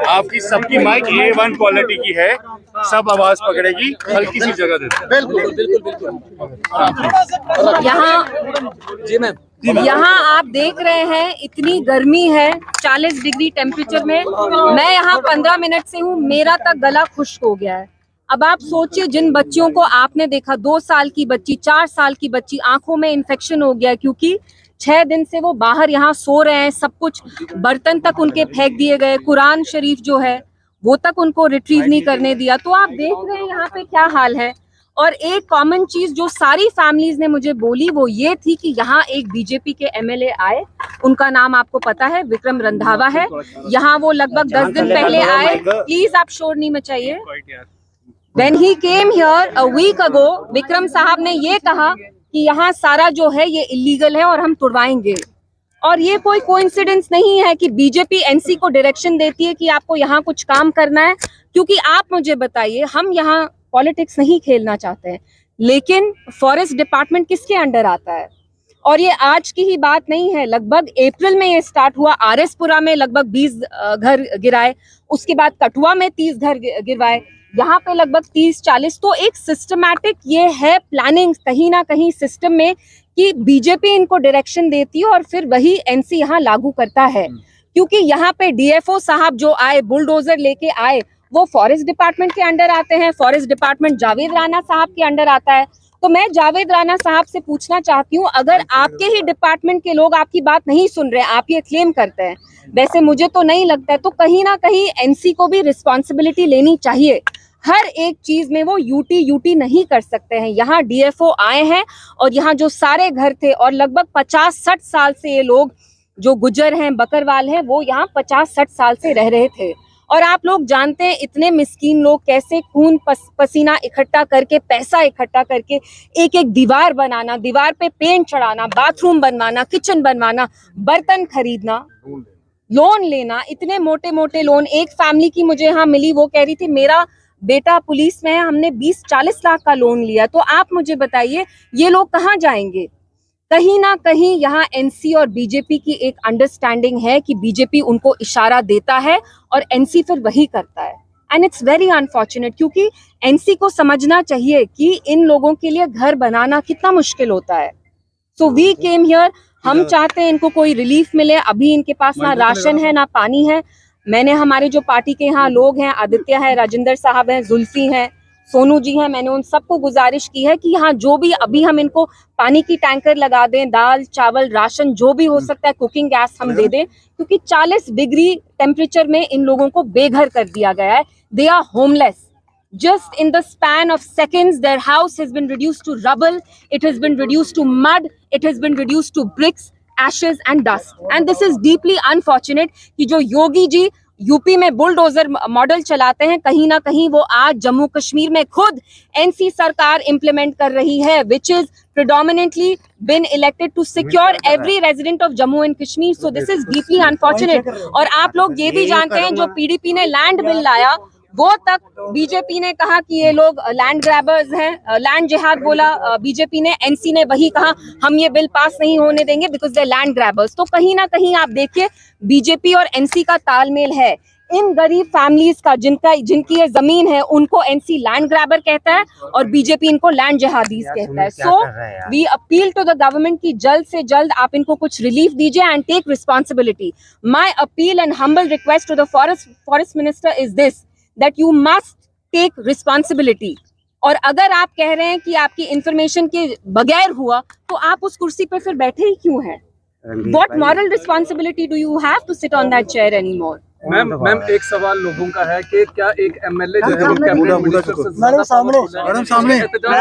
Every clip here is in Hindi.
आपकी सबकी माइक A1 क्वालिटी की है, सब आवाज पकड़ेगी, हल्की सी जगह देते। बिल्कुल। यहाँ आप देख रहे हैं इतनी गर्मी है, 40 डिग्री टेम्परेचर में। मैं यहाँ 15 मिनट से हूँ, मेरा तक गला खुश्क हो गया है। अब आप सोचिए, जिन बच्चियों को आपने देखा, 2 साल की बच्ची, 4 साल की बच्ची, आंखों में इन्फेक्शन हो गया क्योंकि 6 दिन से वो बाहर यहाँ सो रहे हैं। सब कुछ, बर्तन तक उनके फेंक दिए गए, कुरान शरीफ जो है वो तक उनको रिट्रीव नहीं करने दिया। तो आप देख रहे हैं यहाँ पे क्या हाल है। और एक कॉमन चीज जो सारी फैमिलीज ने मुझे बोली वो ये थी कि यहाँ एक बीजेपी के MLA आए, उनका नाम आपको पता है, विक्रम रंधावा है। यहाँ वो लगभग 10 दिन पहले आए। प्लीज आप शोर नहीं मचाइए। When he came here a week ago, Vikram साहब ने ये कहा कि यहाँ सारा जो है ये इलीगल है और हम तुड़वाएंगे। और ये कोई कोइंसिडेंस नहीं है कि बीजेपी NC को डायरेक्शन देती है कि आपको यहाँ कुछ काम करना है। क्योंकि आप मुझे बताइए, हम यहाँ पॉलिटिक्स नहीं खेलना चाहते हैं, लेकिन फॉरेस्ट डिपार्टमेंट किसके अंडर आता है? और ये आज की ही बात नहीं है, लगभग अप्रैल में ये स्टार्ट हुआ। RS-पुरा में लगभग 20 घर गिराए, उसके बाद कठुआ में 30 घर गिरवाए, यहाँ पे लगभग 30-40। तो एक सिस्टमैटिक ये है प्लानिंग कहीं ना कहीं सिस्टम में कि बीजेपी इनको डायरेक्शन देती है और फिर वही NC यहाँ लागू करता है। क्योंकि यहाँ पे DFO साहब जो आए, बुलडोजर लेके आए, वो फॉरेस्ट डिपार्टमेंट के अंडर आते हैं। फॉरेस्ट डिपार्टमेंट जावेद राणा साहब के अंडर आता है। तो मैं जावेद राणा साहब से पूछना चाहती हूँ, अगर आपके ही डिपार्टमेंट के लोग आपकी बात नहीं सुन रहे, आप ये क्लेम करते हैं, वैसे मुझे तो नहीं लगता है, तो कहीं ना कहीं NC को भी रिस्पॉन्सिबिलिटी लेनी चाहिए। हर एक चीज में वो यूटी नहीं कर सकते हैं। यहाँ DFO आए हैं और यहाँ जो सारे घर थे, और लगभग 50-60 साल से ये लोग जो गुजर हैं, बकरवाल हैं, वो यहाँ 50-60 साल से रह रहे थे। और आप लोग जानते हैं इतने मिस्कीन लोग कैसे खून पसीना इकट्ठा करके, पैसा इकट्ठा करके एक एक दीवार बनाना, दीवार पे पेंट चढ़ाना, बाथरूम बनवाना, किचन बनवाना, बर्तन खरीदना, लोन लेना, इतने मोटे मोटे लोन। एक फैमिली की मुझे यहाँ मिली, वो कह रही थी मेरा बेटा पुलिस में है, हमने 20-40 लाख का लोन लिया। तो आप मुझे बताइए ये लोग कहाँ जाएंगे? कहीं ना कहीं यहाँ NC और बीजेपी की एक अंडरस्टैंडिंग है कि बीजेपी उनको इशारा देता है और NC फिर वही करता है। एंड इट्स वेरी अनफॉर्चुनेट, क्योंकि NC को समझना चाहिए कि इन लोगों के लिए घर बनाना कितना मुश्किल होता है। सो वी केम हियर, हम चाहते हैं इनको कोई रिलीफ मिले। अभी इनके पास ना राशन है ना पानी है। मैंने हमारे जो पार्टी के यहाँ लोग हैं, आदित्य है, राजेंद्र साहब हैं, जुल्फी हैं, सोनू जी हैं, मैंने उन सबको गुजारिश की है कि यहाँ जो भी अभी हम इनको पानी की टैंकर लगा दें, दाल चावल राशन जो भी हो सकता है, कुकिंग गैस हम दे दें, क्योंकि 40 डिग्री टेम्परेचर में इन लोगों को बेघर कर दिया गया है। They are homeless. Just in the span of seconds, their house has been reduced to rubble, it has been reduced to mud, it has been reduced to bricks, ashes and dust. And this is deeply unfortunate कि जो योगी जी यूपी में बुलडोजर मॉडल चलाते हैं, कहीं ना कहीं वो आज जम्मू कश्मीर में खुद NC सरकार इम्प्लीमेंट कर रही है, which is predominantly been elected to secure every resident of Jammu and Kashmir. So this is deeply unfortunate. और आप लोग ये भी जानते हैं, जो PDP ने लैंड बिल लाया, वो तक बीजेपी ने कहा कि ये लोग लैंड ग्रैबर्स हैं, लैंड जिहाद बोला बीजेपी ने। NC ने वही कहा, हम ये बिल पास नहीं होने देंगे बिकॉज दे लैंड ग्रैबर्स। तो कहीं ना कहीं आप देखिए बीजेपी और NC का तालमेल है। इन गरीब फैमिलीज का जिनकी ये जमीन है, उनको NC लैंड ग्रैबर कहता है और बीजेपी इनको लैंड जिहादीज कहता है। So we appeal to the government की जल्द से जल्द आप इनको कुछ रिलीफ दीजिए and take responsibility. My appeal and humble request to the forest minister is this, that you must take responsibility। और अगर आप कह रहे हैं कि आपकी इंफॉर्मेशन के बगैर हुआ, तो आप उस कुर्सी पे फिर बैठे ही क्यों हैं? What moral responsibility do you have to sit on that chair anymore? Ma'am एक सवाल लोगों का है कि क्या एक MLA जो है वो कैबिनेट मिनिस्टर से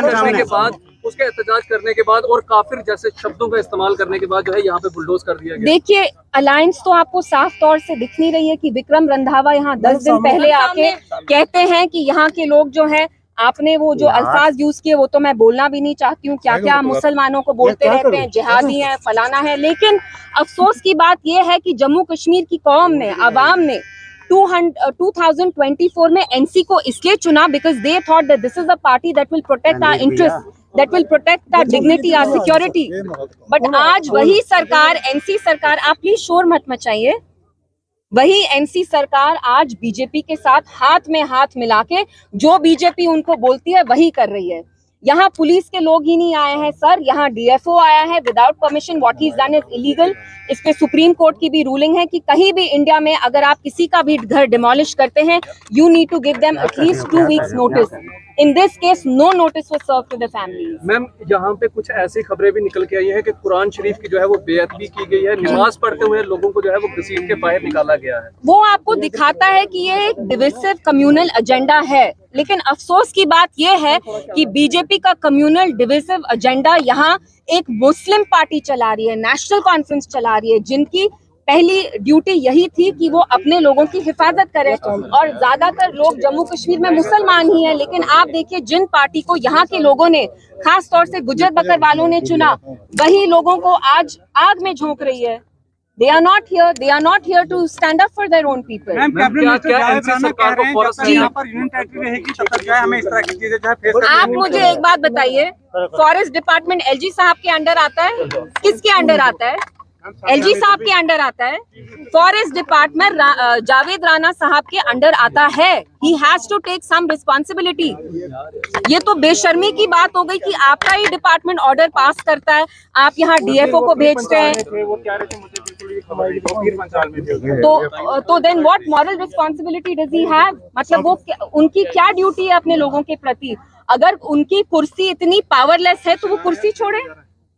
करने के बाद, उसके एहतजाज करने के बाद और काफिर जैसे शब्दों का इस्तेमाल करने के बाद जो है यहाँ पे बुलडोज कर दिया गया? देखिए, अलायंस तो आपको साफ तौर से दिख नहीं रही है कि विक्रम रंधावा यहाँ 10 दिन पहले आके कहते हैं कि यहाँ के लोग जो है, आपने वो जो अल्फाज यूज किए वो तो मैं बोलना भी नहीं चाहती हूँ, क्या क्या मुसलमानों को बोलते रहते हैं, जिहादी हैं, फलाना है। लेकिन अफसोस की बात यह है कि जम्मू कश्मीर की कौम ने, अवाम ने 2024 में NC को इसलिए चुना because they thought that this is a party that will protect our interest, that will protect our dignity, our security। But आज वही सरकार, NC सरकार, आप प्लीज शोर मत मचाइए, वही एनसी सरकार आज बीजेपी के साथ हाथ में हाथ मिला के जो बीजेपी उनको बोलती है वही कर रही है। यहाँ पुलिस के लोग ही नहीं आए हैं सर, यहाँ डीएफओ आया है without permission. What he is done is illegal. इस पे सुप्रीम कोर्ट की भी रूलिंग है कि कहीं भी इंडिया में अगर आप किसी का भी घर डिमोलिश करते हैं, you need to give them at least 2 weeks notice. In this case no notice was serve to the family. Ma'am, यहाँ पे कुछ ऐसी खबरें भी निकल के आई हैं कि कुरान शरीफ की जो है वो बेअदबी की गई है, नमाज पढ़ते हुए लोगों को जो है वो घसीट के बाहर निकाला गया है। वो आपको दिखाता है कि ये एक डिविसिव कम्युनल एजेंडा है, लेकिन अफसोस की बात यह है कि बीजेपी का कम्युनल डिविसिव एजेंडा यहाँ एक मुस्लिम पार्टी चला रही है, नेशनल कॉन्फ्रेंस चला रही है, जिनकी पहली ड्यूटी यही थी कि वो अपने लोगों की हिफाजत करें। और ज्यादातर लोग जम्मू कश्मीर में मुसलमान ही हैं, लेकिन आप देखिए जिन पार्टी को यहाँ के लोगों ने, खास तौर से गुज्जर बकर वालों ने चुना, वही लोगों को आज आग में झोंक रही है। They are not here to stand up for their own people. आप मुझे एक बात बताइए, फॉरेस्ट डिपार्टमेंट एलजी साहब के अंडर आता है? किसके अंडर आता है? एलजी साहब के अंडर आता है। फॉरेस्ट डिपार्टमेंट जावेद राणा साहब के अंडर आता है। He has to take some responsibility. ये तो बेशर्मी की बात हो गई कि आपका ही डिपार्टमेंट ऑर्डर पास करता है, आप यहाँ डीएफओ को भेजते हैं। तो then what moral responsibility does he have? मतलब वो उनकी क्या ड्यूटी है अपने लोगों के प्रति? अगर उनकी कुर्सी इतनी पावरलेस है तो वो कुर्सी छोड़े।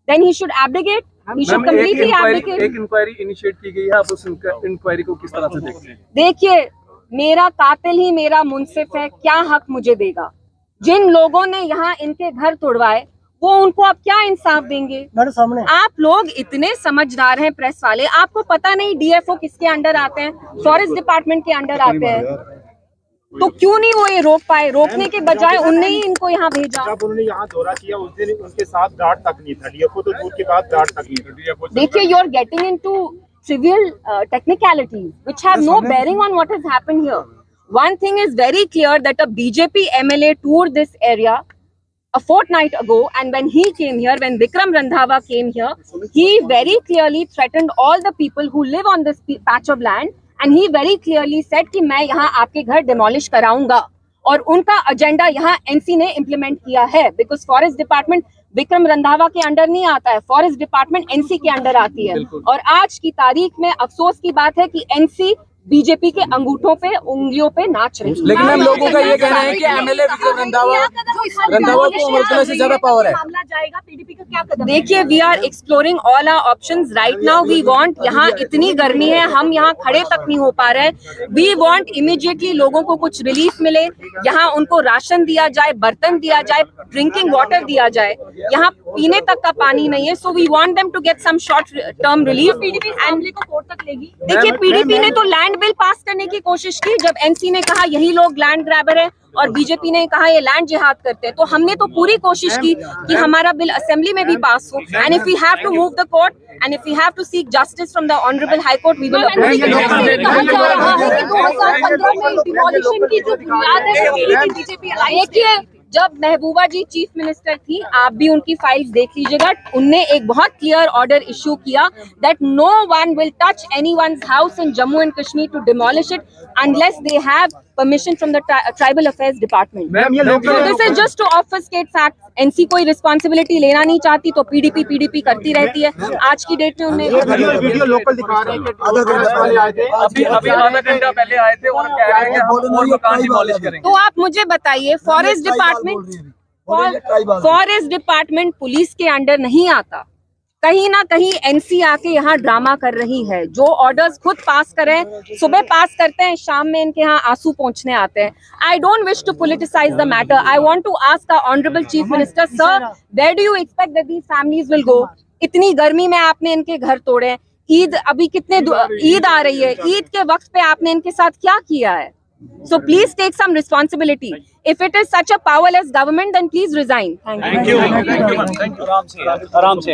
Then he should abdicate. एक इंक्वायरी इनिशिएट की गई है, आप उस इंक्वायरी को किस तरह से देखते हैं? देखिए, मेरा कातिल ही मेरा मुंसिफ है, क्या हक मुझे देगा? जिन लोगों ने यहाँ इनके घर तोड़वाए वो उनको अब क्या इंसाफ देंगे? आप लोग इतने समझदार हैं प्रेस वाले, आपको पता नहीं डीएफओ किसके अंडर आते हैं? फॉरेस्ट डिपार्टमेंट के अंडर आते हैं। तो क्यों नहीं वो ये रोक पाए? रोकने के बजाय उनने ही इनको यहाँ भेजा। जब उन्होंने यहाँ दौरा किया उस दिन उनके साथ गार्ड तक नहीं था, डीएफओ तो दूर के बाद गार्ड तक नहीं था। देखिए, you are getting into trivial technicalities which have no bearing on what has happened here. One thing is very clear that a BJP MLA toured this area a fortnight ago, and when he came here, when Vikram Randhawa came here, he very clearly threatened all the people who live on this patch of land, and he very clearly said कि मैं यहाँ आपके घर demolish कराऊंगा। और उनका एजेंडा यहाँ एनसी ने इम्प्लीमेंट किया है, because forest department Vikram Randhawa के अंडर नहीं आता है, फॉरेस्ट डिपार्टमेंट एनसी के अंडर आती है। और आज की तारीख में अफसोस की बात है कि एनसी बीजेपी के अंगूठों पे, उंगलियों पे नाच रही है। लेकिन हम लोगों का ये कहना है कि एमएलए विक्रम रंधावा को उम्र से ज्यादा पावर है। पीडीपी का क्या कदम? देखिए, we are exploring all our options right now. We want, यहाँ इतनी गर्मी है, हम यहाँ खड़े तक नहीं हो पा रहे। वी वांट इमीडिएटली लोगों को कुछ रिलीफ मिले, यहाँ उनको राशन दिया जाए, बर्तन दिया जाए, ड्रिंकिंग वाटर दिया जाए। यहाँ पीने तक का पानी नहीं है। So we want them to get some short term relief. PDP family को कोर्ट तक लेगी। देखिए, पीडीपी ने तो लैंड बिल पास करने की कोशिश की, जब एनसी ने कहा यही लोग लैंड ग्रैबर है और बीजेपी ने कहा ये लैंड जिहाद करते हैं, तो हमने तो पूरी कोशिश की कि हमारा बिल असेंबली में भी पास हो। And if we have to move the court and if we have to seek justice from the honourable high court, we will approach. देखिए, जब महबूबा जी चीफ मिनिस्टर थी, आप भी उनकी फाइल्स देख लीजिएगा, उनने एक बहुत क्लियर ऑर्डर इशू किया that no one will touch anyone's house in Jammu and Kashmir to demolish it unless they have permission from the tribal affairs department. This is just to obfuscate fact. NC कोई रिस्पॉन्सिबिलिटी लेना नहीं चाहती तो पीडीपी करती रहती है। आज की डेट में उन्हें वीडियो लोकल दिखा रहे हैं कि अभी आधा घंटा पहले आए थे और कह रहे हैं कि हम और मकान डिमोलिश करेंगे। तो आप मुझे बताइए, फॉरेस्ट डिपार्टमेंट पुलिस के अंडर नहीं आता। कहीं ना कहीं एनसी आके यहाँ ड्रामा कर रही है। जो ऑर्डर्स खुद पास करें, सुबह पास करते हैं, शाम में इनके यहाँ आंसू पहुंचने आते हैं। I don't wish to politicise the matter. I want to ask the honourable chief minister, sir, where do you expect that these families will go? इतनी गर्मी में आपने इनके घर तोड़े। ईद अभी ईद आ रही है, ईद के वक्त पे आपने इनके साथ क्या किया है? So please take some responsibility. If it is such a powerless government, then please resign. Thank you. आराम से